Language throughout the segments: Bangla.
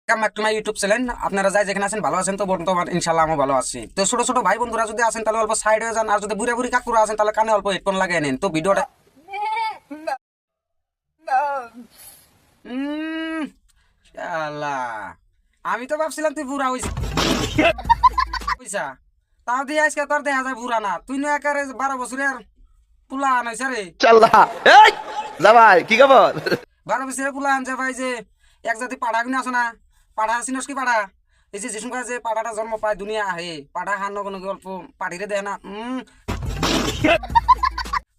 ইউটিউব চ্যানেল আপনারা যাই যেখানে আছেন ভালো আছেন তো বর্তমান ইনশাআল্লাহ আমি ভালো আছি। তো ছোট ছোট ভাই বন্ধুরা যদি আছেন তাহলে অল্প সাইড হয়ে যান, আর যদি বুড়া বুড়ি কাকুরা আছেন তাহলে কানে অল্প হেডফোন লাগিয়ে নেন। তো ভিডিওটা শালা, আমি তো ভাবছিলাম তুই বুড়া হইছিস পয়সা, তাও দিয়ে আজকে তোর দেখা যায় বুড়া না, তুই না একারে 12 বছরের পুলা আনাইছ রে। চাল্লা এই জামাই কি খবর? 12 বছরের পুলা আনছে ভাই, যে এক জাতি পাড়া কিনে আসো না, পাড়া চিনস কি পাড়া, এই যে যেসুন যে পাড়াটা জন্ম পায় দুনিয়া আহে, পাড়া হান্ন কোনো গল্প পাড়িরে দেয় না,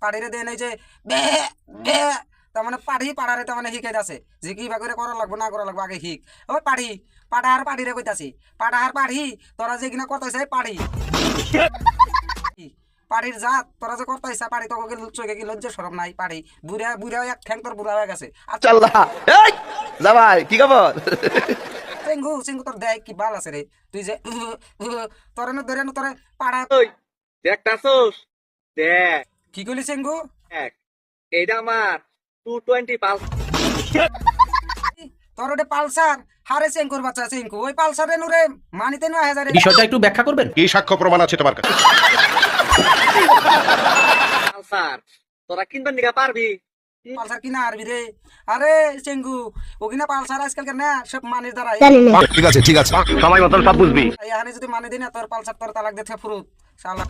পাড়িরে দেয় নাই যে বে বে, তার মানে পাড়ি পাড়ারে তার মানে শিখাই আছে যে কি বা করে করা লাগবো না করা লাগবো আগে শিখ। ওই পাড়ি পাড়া আর পাড়িরে কইতাছি, পাড়া আর পাড়ি তোরা যে কিনা করতেছে পাড়ি পাড়ির জাত তোরা যে করতেছ পাড়ি, তোকে চোখে কি লজ্জা শরম নাই? পাড়ি বুড়া বুড়া এক ঠ্যাং তোর বুড়া হয়ে গেছে। আর চাল্লা এই জামাই কি খবর? চেঙ্গু চেঙ্গু তোর দেখ কি বাল আছে রে, তুই যে তোর ধরে তোরে পাড়া ওই দেখতাছস দেখ কি করলি চেঙ্গু? দেখ এইটা আমার 220 পালস। তোর ওটা পালসার হারে চেঙ্গুর বাচ্চা চেঙ্গু, ওই পালসার রে নুরে মানিতে নয় হাজারে। বিষয়টা একটু ব্যাখ্যা করবেন? কি সাক্ষ্য প্রমাণ আছে তোমার কাছে? পালসার তোরা কিনবেন নিকা পারবি? পালসার কিনা আরবি রে? আরে চেঙ্গু ওগিনা পালসার আজকালকার না সব মানির দ্বারাই, ঠিক আছে ঠিক আছে, সময় মতন সব বুঝবি। এখানে যদি মানে দিই না তোর পালসার তোর তালাক দেখে ফুরুত শালা।